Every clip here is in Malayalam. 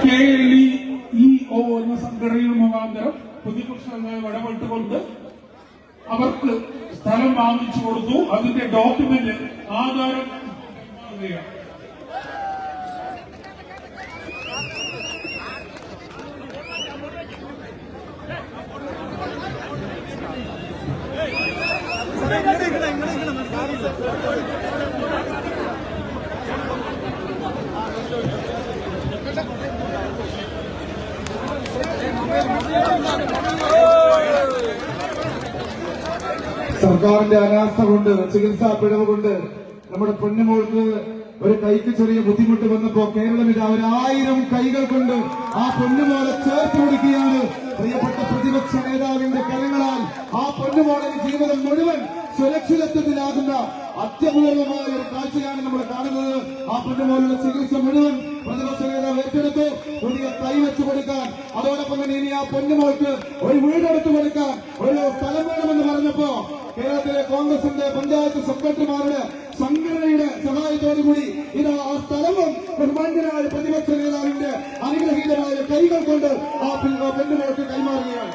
KLEO എന്ന സംഘടനയുടെ മുഖാന്തരം പ്രതിപക്ഷങ്ങൾ ഇടപെട്ടുകൊണ്ട് അവർക്ക് സ്ഥലം വാങ്ങിച്ചു കൊടുത്തു. അതിന്റെ ഡോക്യുമെന്റ് ആധാരം കൈമാറുകയാണ്. സർക്കാരിന്റെ അനാസ്ഥ കൊണ്ട്, ചികിത്സാ പിഴവ് കൊണ്ട് നമ്മുടെ പൊന്നുമോൾക്ക് ഒരു കൈക്ക് ചെറിയ ബുദ്ധിമുട്ട് വന്നപ്പോ കേരളം ഇത് 1000 കൈകൾ കൊണ്ട് ആ പൊന്നുമോളെ ചേർത്ത് പിടിക്കുകയാണ്. പ്രിയപ്പെട്ട പ്രതിപക്ഷ നേതാവിന്റെ കരങ്ങളാൽ ആ പൊന്നുമോളെ ജീവിതം മുഴുവൻ സുരക്ഷിതത്വത്തിലാകുന്ന അത്യപൂർവമായ ഒരു കാഴ്ചയാണ് നമ്മൾ കാണുന്നത്. ആ പൊന്നുമോളുടെ ചികിത്സ മുഴുവൻ പ്രതിപക്ഷ നേതാവ് ഏറ്റെടുത്തു. പുതിയ കൈ വെച്ചു കൊടുക്കാൻ, അതോടൊപ്പം തന്നെ ഇനി ആ പൊന്നുമോൾക്ക് ഒരു വീടെടുത്തു കൊടുക്കാൻ ഒരു സ്ഥലം വേണമെന്ന് പറഞ്ഞപ്പോ കേരളത്തിലെ കോൺഗ്രസിന്റെ പഞ്ചായത്ത് സെക്രട്ടറിമാരുടെ സംഘടനയുടെ സഹായത്തോടുകൂടി ഇത് ആ സ്ഥലവും ബഹുമാന്യനായ പ്രതിപക്ഷ നേതാവിന്റെ അനുഗ്രഹീതമായ കൈകൾ കൊണ്ട് ആ പെണ്ണുമോൾക്ക് കൈമാറുകയാണ്.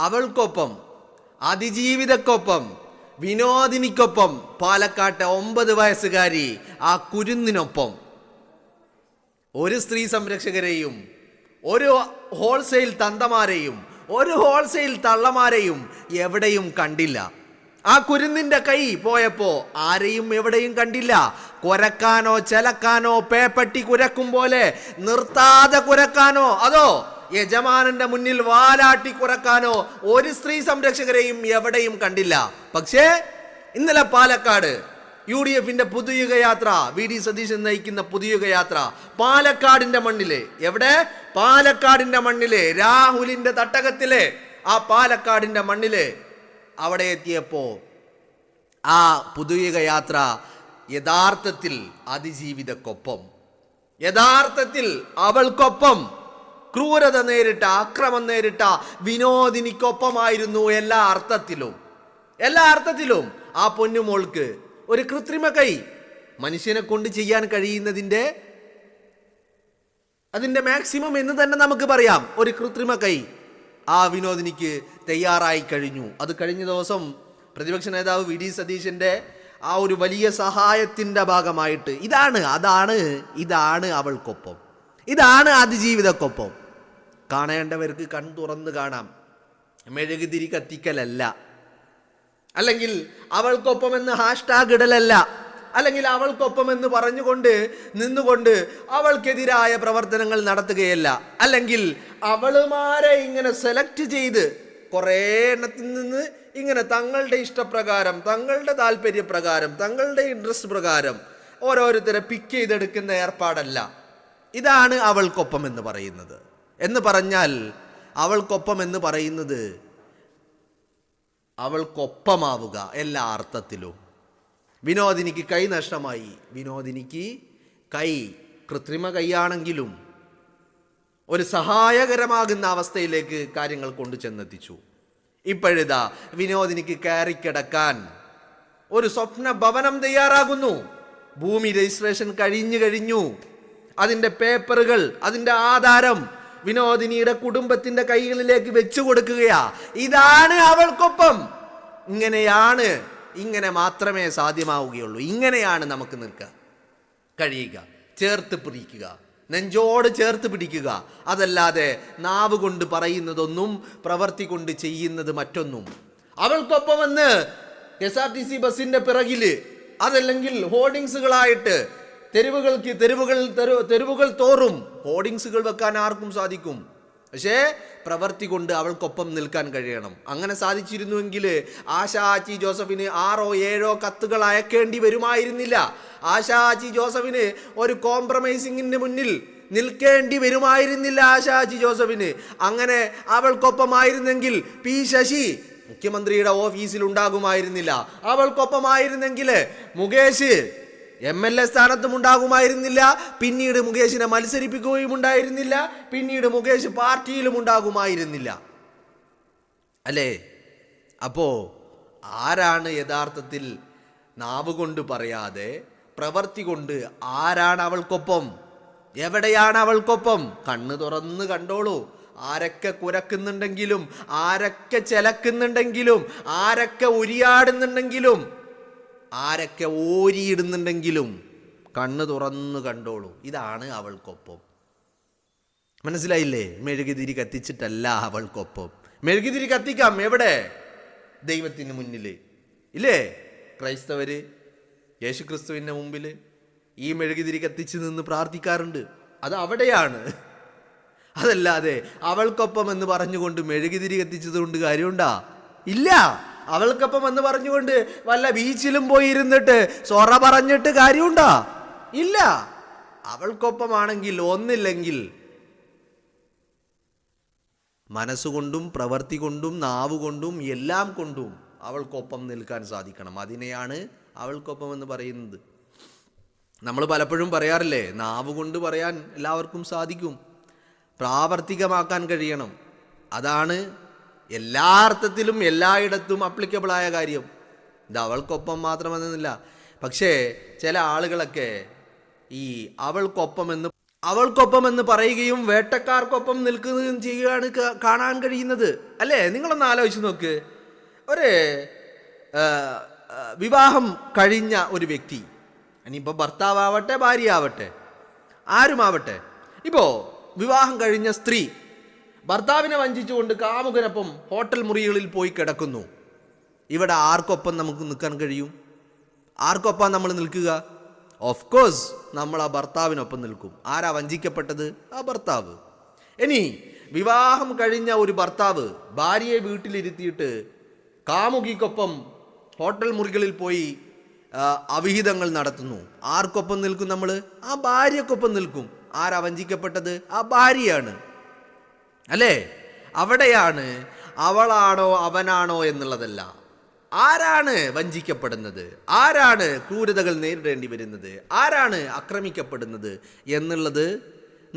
അവൾക്കൊപ്പം, അതിജീവിതക്കൊപ്പം, വിനോദിനിക്കൊപ്പം പാലക്കാട്ടെ 9 വയസ്സുകാരി ആ കുരുന്നിനൊപ്പം ഒരു സ്ത്രീ സംരക്ഷകരെയും ഒരു ഹോൾസെയിൽ തന്തമാരെയും ഒരു ഹോൾസെയിൽ തള്ളമാരെയും എവിടെയും കണ്ടില്ല. ആ കുരുന്നിന്റെ കൈ പോയപ്പോ ആരെയും എവിടെയും കണ്ടില്ല. കുരക്കാനോ ചെലക്കാനോ പേപ്പട്ടി കുരക്കും പോലെ നിർത്താതെ കുരക്കാനോ അതോ യജമാനന്റെ മുന്നിൽ വാലാട്ടി കുറക്കാനോ ഒരു സ്ത്രീ സംരക്ഷകരെയും എവിടെയും കണ്ടില്ല. പക്ഷേ ഇന്നലെ പാലക്കാട് UDFന്റെ പുതുയുഗയാത്ര, VD സതീശൻ നയിക്കുന്ന പുതുയുഗയാത്ര പാലക്കാടിന്റെ മണ്ണില്, എവിടെ? പാലക്കാടിന്റെ മണ്ണില്, രാഹുലിന്റെ തട്ടകത്തില്, ആ പാലക്കാടിന്റെ മണ്ണില് അവിടെ എത്തിയപ്പോ ആ പുതുയുഗയാത്ര യഥാർത്ഥത്തിൽ അതിജീവിതക്കൊപ്പം, യഥാർത്ഥത്തിൽ അവൾക്കൊപ്പം, ക്രൂരത നേരിട്ട, അക്രമം നേരിട്ട വിനോദിനിക്കൊപ്പമായിരുന്നു എല്ലാ അർത്ഥത്തിലും. ആ പൊന്നുമോൾക്ക് ഒരു കൃത്രിമ കൈ, മനുഷ്യനെ കൊണ്ട് ചെയ്യാൻ കഴിയുന്നതിൻ്റെ അതിൻ്റെ മാക്സിമം എന്ന് തന്നെ നമുക്ക് പറയാം, ഒരു കൃത്രിമ കൈ ആ വിനോദിനിക്ക് തയ്യാറായി കഴിഞ്ഞു. അത് കഴിഞ്ഞ ദിവസം പ്രതിപക്ഷ നേതാവ് VD സതീശൻ്റെ ആ ഒരു വലിയ സഹായത്തിൻ്റെ ഭാഗമായിട്ട് ഇതാണ് അവൾക്കൊപ്പം, ഇതാണ് അതിജീവിതക്കൊപ്പം. കാണേണ്ടവർക്ക് കൺ തുറന്ന് കാണാം, മെഴുകുതിരി കത്തിക്കലല്ല, അല്ലെങ്കിൽ അവൾക്കൊപ്പം എന്ന് ഹാഷ്ടാഗ് ഇടലല്ല, അല്ലെങ്കിൽ അവൾക്കൊപ്പം എന്ന് പറഞ്ഞുകൊണ്ട് നിന്നുകൊണ്ട് അവൾക്കെതിരായ പ്രവർത്തനങ്ങൾ നടത്തുകയല്ല, അല്ലെങ്കിൽ അവളുമാരെ ഇങ്ങനെ സെലക്ട് ചെയ്ത് കുറേ എണ്ണത്തിൽ നിന്ന് ഇങ്ങനെ തങ്ങളുടെ ഇഷ്ടപ്രകാരം, തങ്ങളുടെ താല്പര്യപ്രകാരം, തങ്ങളുടെ ഇൻട്രസ്റ്റ് പ്രകാരം ഓരോരുത്തരെ പിക്ക് ചെയ്തെടുക്കുന്ന ഏർപ്പാടല്ല. ഇതാണ് അവൾക്കൊപ്പം എന്ന് പറയുന്നത്. എന്ന് പറഞ്ഞാൽ അവൾക്കൊപ്പം എന്ന് പറയുന്നത് അവൾക്കൊപ്പമാവുക എല്ലാ അർത്ഥത്തിലും. വിനോദിനിക്ക് കൈ നഷ്ടമായി, വിനോദിനിക്ക് കൈ കൃത്രിമ കൈയാണെങ്കിലും ഒരു സഹായകരമാകുന്ന അവസ്ഥയിലേക്ക് കാര്യങ്ങൾ കൊണ്ടു ചെന്നെത്തിച്ചു. ഇപ്പോഴിതാ വിനോദിനിക്ക് കയറിക്കിടക്കാൻ ഒരു സ്വപ്ന ഭവനം തയ്യാറാകുന്നു. ഭൂമി രജിസ്ട്രേഷൻ കഴിഞ്ഞു. അതിൻ്റെ പേപ്പറുകൾ, അതിൻ്റെ ആധാരം വിനോദിനിയുടെ കുടുംബത്തിന്റെ കൈകളിലേക്ക് വെച്ചു കൊടുക്കുകയാ. ഇതാണ് അവൾക്കൊപ്പം. ഇങ്ങനെ മാത്രമേ സാധ്യമാവുകയുള്ളൂ. ഇങ്ങനെയാണ് നമുക്ക് നിൽക്കാൻ കഴിയുക. ചേർത്ത് പിടിക്കുക, നെഞ്ചോട് ചേർത്ത് പിടിക്കുക. അതല്ലാതെ നാവ് കൊണ്ട് പറയുന്നതൊന്നും പ്രവൃത്തി കൊണ്ട് ചെയ്യുന്നത് മറ്റൊന്നും. അവൾക്കൊപ്പം എന്ന് KSRTC ബസിന്റെ പിറകില്, അതല്ലെങ്കിൽ ഹോർഡിങ്സുകളായിട്ട് തെരുവുകൾ തോറും ഹോർഡിങ്സുകൾ വെക്കാൻ ആർക്കും സാധിക്കും. പക്ഷേ പ്രവൃത്തി കൊണ്ട് അവൾക്കൊപ്പം നിൽക്കാൻ കഴിയണം. അങ്ങനെ സാധിച്ചിരുന്നുവെങ്കിൽ ആശാ ആച്ചി ജോസഫിന് 6 or 7 കത്തുകൾ അയക്കേണ്ടി വരുമായിരുന്നില്ല. ആശാ ആച്ചി ജോസഫിന് ഒരു കോംപ്രമൈസിങ്ങിന് മുന്നിൽ നിൽക്കേണ്ടി വരുമായിരുന്നില്ല. ആശാ ആച്ചി ജോസഫിന് അങ്ങനെ അവൾക്കൊപ്പമായിരുന്നെങ്കിൽ P ശശി മുഖ്യമന്ത്രിയുടെ ഓഫീസിൽ ഉണ്ടാകുമായിരുന്നില്ല. അവൾക്കൊപ്പമായിരുന്നെങ്കിൽ മുകേഷ് MLA സ്ഥാനത്തും ഉണ്ടാകുമായിരുന്നില്ല. പിന്നീട് മുകേഷിനെ മത്സരിപ്പിക്കുകയും ഉണ്ടായിരുന്നില്ല. പിന്നീട് മുകേഷ് പാർട്ടിയിലും ഉണ്ടാകുമായിരുന്നില്ല. അല്ലേ? അപ്പോ ആരാണ് യഥാർത്ഥത്തിൽ നാവ് കൊണ്ട് പറയാതെ പ്രവൃത്തി കൊണ്ട് ആരാണ് അവൾക്കൊപ്പം? എവിടെയാണ് അവൾക്കൊപ്പം? കണ്ണ് തുറന്ന് കണ്ടോളൂ. ആരൊക്കെ കുരക്കുന്നുണ്ടെങ്കിലും, ആരൊക്കെ ചെലക്കുന്നുണ്ടെങ്കിലും, ആരൊക്കെ ഉരിയാടുന്നുണ്ടെങ്കിലും, ആരൊക്കെ ഓരിയിടുന്നുണ്ടെങ്കിലും കണ്ണ് തുറന്ന് കണ്ടോളൂ. ഇതാണ് അവൾക്കൊപ്പം. മനസ്സിലായില്ലേ? മെഴുകുതിരി കത്തിച്ചിട്ടല്ല അവൾക്കൊപ്പം. മെഴുകുതിരി കത്തിക്കാം എവിടെ? ദൈവത്തിന് മുന്നിൽ ഇല്ലേ? ക്രൈസ്തവര് യേശുക്രിസ്തുവിൻ്റെ മുമ്പിൽ ഈ മെഴുകുതിരി കത്തിച്ച് നിന്ന് പ്രാർത്ഥിക്കാറുണ്ട്. അത് അവിടെയാണ്. അതല്ലാതെ അവൾക്കൊപ്പം എന്ന് പറഞ്ഞുകൊണ്ട് മെഴുകുതിരി കത്തിച്ചത് കൊണ്ട് കാര്യമുണ്ടാ? ഇല്ല. അവൾക്കൊപ്പം എന്ന് പറഞ്ഞുകൊണ്ട് വല്ല ബീച്ചിലും പോയി ഇരുന്നിട്ട് സൊറ പറഞ്ഞിട്ട് കാര്യമുണ്ടാ? ഇല്ല. അവൾക്കൊപ്പമാണെങ്കിൽ ഒന്നില്ലെങ്കിൽ മനസ്സുകൊണ്ടും പ്രവൃത്തി കൊണ്ടും നാവ് കൊണ്ടും എല്ലാം കൊണ്ടും അവൾക്കൊപ്പം നിൽക്കാൻ സാധിക്കണം. അതിനെയാണ് അവൾക്കൊപ്പം എന്ന് പറയുന്നത്. നമ്മൾ പലപ്പോഴും പറയാറില്ലേ, നാവ് കൊണ്ട് പറയാൻ എല്ലാവർക്കും സാധിക്കും, പ്രാവർത്തികമാക്കാൻ കഴിയണം. അതാണ് എല്ലാ അർത്ഥത്തിലും എല്ലായിടത്തും അപ്ലിക്കബിളായ കാര്യം. ഇത് അവൾക്കൊപ്പം മാത്രമെന്നില്ല. പക്ഷേ ചില ആളുകളൊക്കെ ഈ അവൾക്കൊപ്പം എന്ന് പറയുകയും വേട്ടക്കാർക്കൊപ്പം നിൽക്കുകയും ചെയ്യുകയാണ് കാണാൻ കഴിയുന്നത്. അല്ലേ? നിങ്ങളൊന്ന് ആലോചിച്ച് നോക്ക്. ഒരു വിവാഹം കഴിഞ്ഞ ഒരു വ്യക്തി, ഇനിയിപ്പോൾ ഭർത്താവട്ടെ ഭാര്യ ആവട്ടെ ആരുമാവട്ടെ, ഇപ്പോൾ വിവാഹം കഴിഞ്ഞ സ്ത്രീ ഭർത്താവിനെ വഞ്ചിച്ചുകൊണ്ട് കാമുകനൊപ്പം ഹോട്ടൽ മുറികളിൽ പോയി കിടക്കുന്നു. ഇവിടെ ആർക്കൊപ്പം നമുക്ക് നിൽക്കാൻ കഴിയും? ആർക്കൊപ്പം നമ്മൾ നിൽക്കുക? ഓഫ് കോഴ്സ് നമ്മൾ ആ ഭർത്താവിനൊപ്പം നിൽക്കും. ആരാ വഞ്ചിക്കപ്പെട്ടത്? ആ ഭർത്താവ്. ഇനി വിവാഹം കഴിഞ്ഞ ഒരു ഭർത്താവ് ഭാര്യയെ വീട്ടിലിരുത്തിയിട്ട് കാമുകിക്കൊപ്പം ഹോട്ടൽ മുറികളിൽ പോയി അവിഹിതങ്ങൾ നടത്തുന്നു. ആർക്കൊപ്പം നിൽക്കും നമ്മൾ? ആ ഭാര്യക്കൊപ്പം നിൽക്കും. ആരാ വഞ്ചിക്കപ്പെട്ടത്? ആ ഭാര്യയാണ്. അല്ലേ? അവിടെയാണ് അവളാണോ അവനാണോ എന്നുള്ളതല്ല, ആരാണ് വഞ്ചിക്കപ്പെടുന്നത്, ആരാണ് ക്രൂരതകൾ നേരിടേണ്ടി വരുന്നത്, ആരാണ് ആക്രമിക്കപ്പെടുന്നത് എന്നുള്ളത്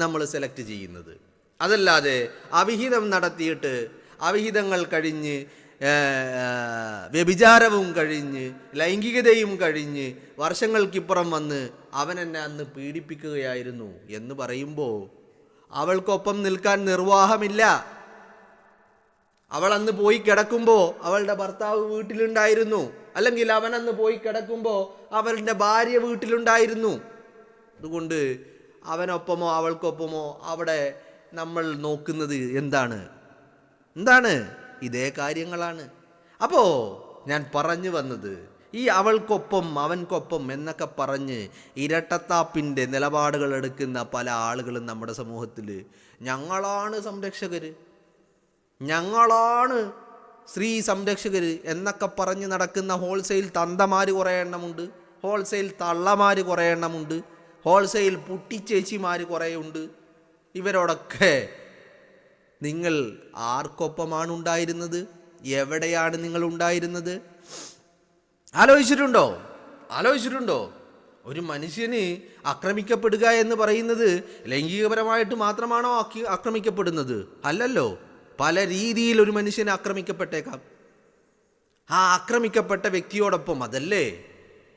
നമ്മൾ സെലക്ട് ചെയ്യുന്നത്. അതല്ലാതെ അവിഹിതം നടത്തിയിട്ട് അവിഹിതങ്ങൾ കഴിഞ്ഞ് വ്യഭിചാരവും കഴിഞ്ഞ് ലൈംഗികതയും കഴിഞ്ഞ് വർഷങ്ങൾക്കിപ്പുറം വന്ന് അവൻ എന്നെ അന്ന് പീഡിപ്പിക്കുകയായിരുന്നു എന്ന് പറയുമ്പോൾ അവൾക്കൊപ്പം നിൽക്കാൻ നിർവാഹമില്ല. അവൾ അന്ന് പോയി കിടക്കുമ്പോൾ അവളുടെ ഭർത്താവ് വീട്ടിലുണ്ടായിരുന്നു, അല്ലെങ്കിൽ അവൻ അന്ന് പോയി കിടക്കുമ്പോൾ അവളുടെ ഭാര്യ വീട്ടിലുണ്ടായിരുന്നു. അതുകൊണ്ട് അവനൊപ്പമോ അവൾക്കൊപ്പമോ അവിടെ നമ്മൾ നോക്കുന്നത് എന്താണ്? ഇതേ കാര്യങ്ങളാണ്. അപ്പോൾ ഞാൻ പറഞ്ഞു വന്നത്, ഈ അവൾക്കൊപ്പം അവൻക്കൊപ്പം എന്നൊക്കെ പറഞ്ഞ് ഇരട്ടത്താപ്പിൻ്റെ നിലപാടുകൾ എടുക്കുന്ന പല ആളുകളും നമ്മുടെ സമൂഹത്തിൽ, ഞങ്ങളാണ് സംരക്ഷകർ, ഞങ്ങളാണ് സ്ത്രീ സംരക്ഷകർ എന്നൊക്കെ പറഞ്ഞ് നടക്കുന്ന ഹോൾസെയിൽ തന്തമാർ കുറേ എണ്ണമുണ്ട്, ഹോൾസെയിൽ തള്ളമാർ കുറേ എണ്ണമുണ്ട്, ഹോൾസെയിൽ പുട്ടിച്ചേച്ചിമാർ കുറേയുണ്ട്. ഇവരോടൊക്കെ നിങ്ങൾ ആർക്കൊപ്പമാണ് ഉണ്ടായിരുന്നത്? എവിടെയാണ് നിങ്ങൾ ഉണ്ടായിരുന്നത്? ആലോചിച്ചിട്ടുണ്ടോ? ഒരു മനുഷ്യന് ആക്രമിക്കപ്പെടുക എന്ന് പറയുന്നത് ലൈംഗികപരമായിട്ട് മാത്രമാണോ ആക്രമിക്കപ്പെടുന്നത്? അല്ലല്ലോ. പല രീതിയിൽ ഒരു മനുഷ്യനെ ആക്രമിക്കപ്പെട്ടേക്കാം. ആ ആക്രമിക്കപ്പെട്ട വ്യക്തിയോടൊപ്പം, അതല്ലേ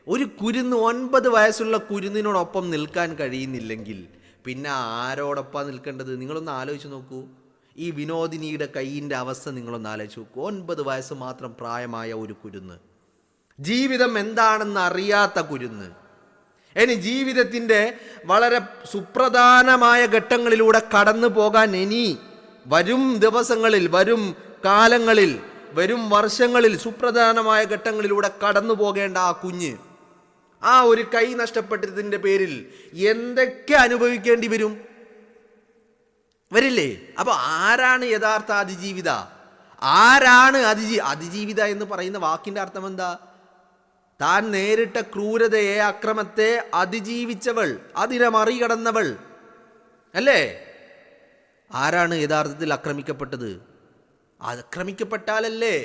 ഒരു 9 വയസ്സുള്ള കുരുന്നിനോടൊപ്പം നിൽക്കാൻ കഴിയുന്നില്ലെങ്കിൽ പിന്നെ ആരോടൊപ്പം നിൽക്കേണ്ടത്? നിങ്ങളൊന്ന് ആലോചിച്ച് നോക്കൂ. ഈ വിനോദിനിയുടെ കൈയിൻ്റെ അവസ്ഥ നിങ്ങളൊന്ന് ആലോചിച്ച് നോക്കൂ. 9 വയസ്സ് മാത്രം പ്രായമായ ഒരു കുരുന്ന്, ജീവിതം എന്താണെന്ന് അറിയാത്ത കുരുന്ന്. ഇനി ജീവിതത്തിൻ്റെ വളരെ സുപ്രധാനമായ ഘട്ടങ്ങളിലൂടെ കടന്നു പോകാൻ ഇനി വരും ദിവസങ്ങളിൽ, വരും കാലങ്ങളിൽ, വരും വർഷങ്ങളിൽ സുപ്രധാനമായ ഘട്ടങ്ങളിലൂടെ കടന്നു പോകേണ്ട ആ കുഞ്ഞ് ആ ഒരു കൈ നഷ്ടപ്പെട്ടതിൻ്റെ പേരിൽ എന്തൊക്കെ അനുഭവിക്കേണ്ടി വരില്ലേ? അപ്പോൾ ആരാണ് യഥാർത്ഥ അതിജീവിത? ആരാണ് അതിജീവിത എന്ന് പറയുന്ന വാക്കിൻ്റെ അർത്ഥം എന്താ? താൻ നേരിട്ട ക്രൂരതയെ, അക്രമത്തെ അതിജീവിച്ചവൾ, അതിനെ മറികടന്നവൾ അല്ലേ? ആരാണ് യഥാർത്ഥത്തിൽ ആക്രമിക്കപ്പെട്ടത്? ആക്രമിക്കപ്പെട്ടാലല്ലേ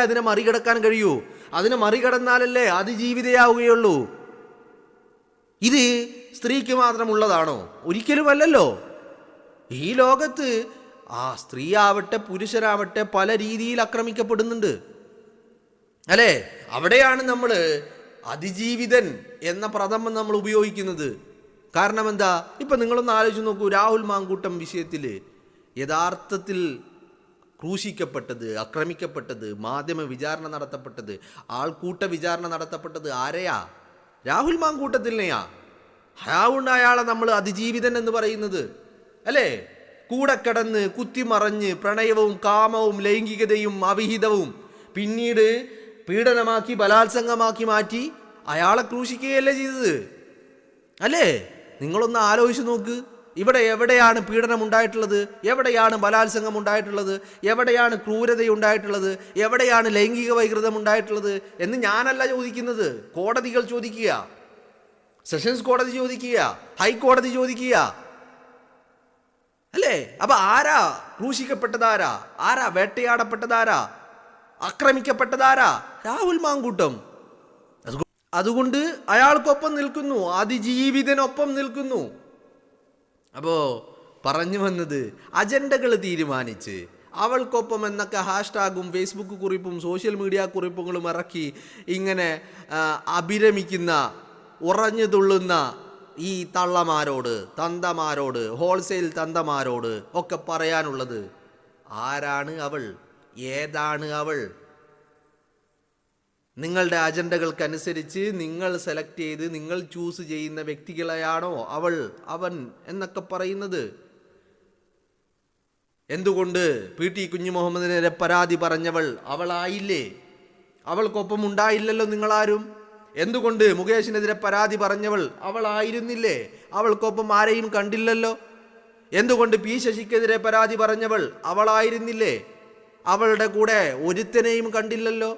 അതിനെ മറികടക്കാൻ കഴിയൂ. അതിനെ മറികടന്നാലല്ലേ അതിജീവിതയാവുകയുള്ളൂ. ഇത് സ്ത്രീക്ക് മാത്രമുള്ളതാണോ? ഒരിക്കലുമല്ലല്ലോ. ഈ ലോകത്ത് സ്ത്രീ ആവട്ടെ പുരുഷനാവട്ടെ പല രീതിയിൽ ആക്രമിക്കപ്പെടുന്നുണ്ട്. അല്ലേ? അവിടെയാണ് നമ്മൾ അതിജീവിതൻ എന്ന പ്രഥമം നമ്മൾ ഉപയോഗിക്കുന്നത്. കാരണം എന്താ? ഇപ്പം നിങ്ങളൊന്ന് ആലോചിച്ച് നോക്കൂ, രാഹുൽ മാങ്കൂട്ടം വിഷയത്തിൽ യഥാർത്ഥത്തിൽ ക്രൂശിക്കപ്പെട്ടത്, ആക്രമിക്കപ്പെട്ടത്, മാധ്യമ വിചാരണ നടത്തപ്പെട്ടത്, ആൾക്കൂട്ട വിചാരണ നടത്തപ്പെട്ടത് ആരെയാ? രാഹുൽ മാങ്കൂട്ടത്തിനെയാ. അതുകൊണ്ട് അയാളെ നമ്മൾ അതിജീവിതൻ എന്ന് പറയുന്നത്, അല്ലേ? കൂടെ കിടന്ന് കുത്തിമറഞ്ഞ് പ്രണയവും കാമവും ലൈംഗികതയും അവിഹിതവും പിന്നീട് പീഡനമാക്കി ബലാത്സംഗമാക്കി മാറ്റി അയാളെ ക്രൂശിക്കുകയല്ലേ ചെയ്തത്, അല്ലേ? നിങ്ങളൊന്ന് ആലോചിച്ച് നോക്ക്. ഇവിടെ എവിടെയാണ് പീഡനം ഉണ്ടായിട്ടുള്ളത്? എവിടെയാണ് ബലാത്സംഗം ഉണ്ടായിട്ടുള്ളത്? എവിടെയാണ് ക്രൂരത ഉണ്ടായിട്ടുള്ളത്? എവിടെയാണ് ലൈംഗിക വൈകൃതം ഉണ്ടായിട്ടുള്ളത് എന്ന് ഞാനല്ല ചോദിക്കുന്നത്, കോടതികൾ ചോദിക്കുക. സെഷൻസ് കോടതി ചോദിക്കുക, ഹൈക്കോടതി ചോദിക്കുക, അല്ലേ? അപ്പൊ ആരാ ക്രൂശിക്കപ്പെട്ടതാരാ? ആരാ വേട്ടയാടപ്പെട്ടതാരാ? ആക്രമിക്കപ്പെട്ടതാരാ? രാഹുൽ മാങ്കൂട്ടം. അതുകൊണ്ട് അയാൾക്കൊപ്പം നിൽക്കുന്നു, അതിജീവിതനൊപ്പം നിൽക്കുന്നു. അപ്പോ പറഞ്ഞു വന്നത്, അജണ്ടകൾ തീരുമാനിച്ച് അവൾക്കൊപ്പം എന്നൊക്കെ ഹാഷ്ടാഗും ഫേസ്ബുക്ക് കുറിപ്പും സോഷ്യൽ മീഡിയ കുറിപ്പുകളും ഇറക്കി ഇങ്ങനെ അഭിരമിക്കുന്ന, ഉറഞ്ഞു തുള്ളുന്ന ഈ തള്ളമാരോട്, തന്തമാരോട്, ഹോൾസെയിൽ തന്തമാരോട് ഒക്കെ പറയാനുള്ളത്, ആരാണ് അവൾ? ഏതാണ് അവൾ? നിങ്ങളുടെ അജണ്ടകൾക്കനുസരിച്ച് നിങ്ങൾ സെലക്ട് ചെയ്ത് നിങ്ങൾ ചൂസ് ചെയ്യുന്ന വ്യക്തികളെയാണോ അവൾ, അവൻ എന്നൊക്കെ പറയുന്നത്? എന്തുകൊണ്ട് PT കുഞ്ഞുമുഹമ്മദിനെതിരെ പരാതി പറഞ്ഞവൾ അവളായില്ലേ? അവൾക്കൊപ്പം ഉണ്ടായില്ലല്ലോ നിങ്ങളാരും. എന്തുകൊണ്ട് മുകേഷിനെതിരെ പരാതി പറഞ്ഞവൾ അവളായിരുന്നില്ലേ? അവൾക്കൊപ്പം ആരെയും കണ്ടില്ലല്ലോ. എന്തുകൊണ്ട് P ശശിക്കെതിരെ പരാതി പറഞ്ഞവൾ അവളായിരുന്നില്ലേ? അവളുടെ കൂടെ ഒരുത്തനെയും കണ്ടില്ലല്ലോ.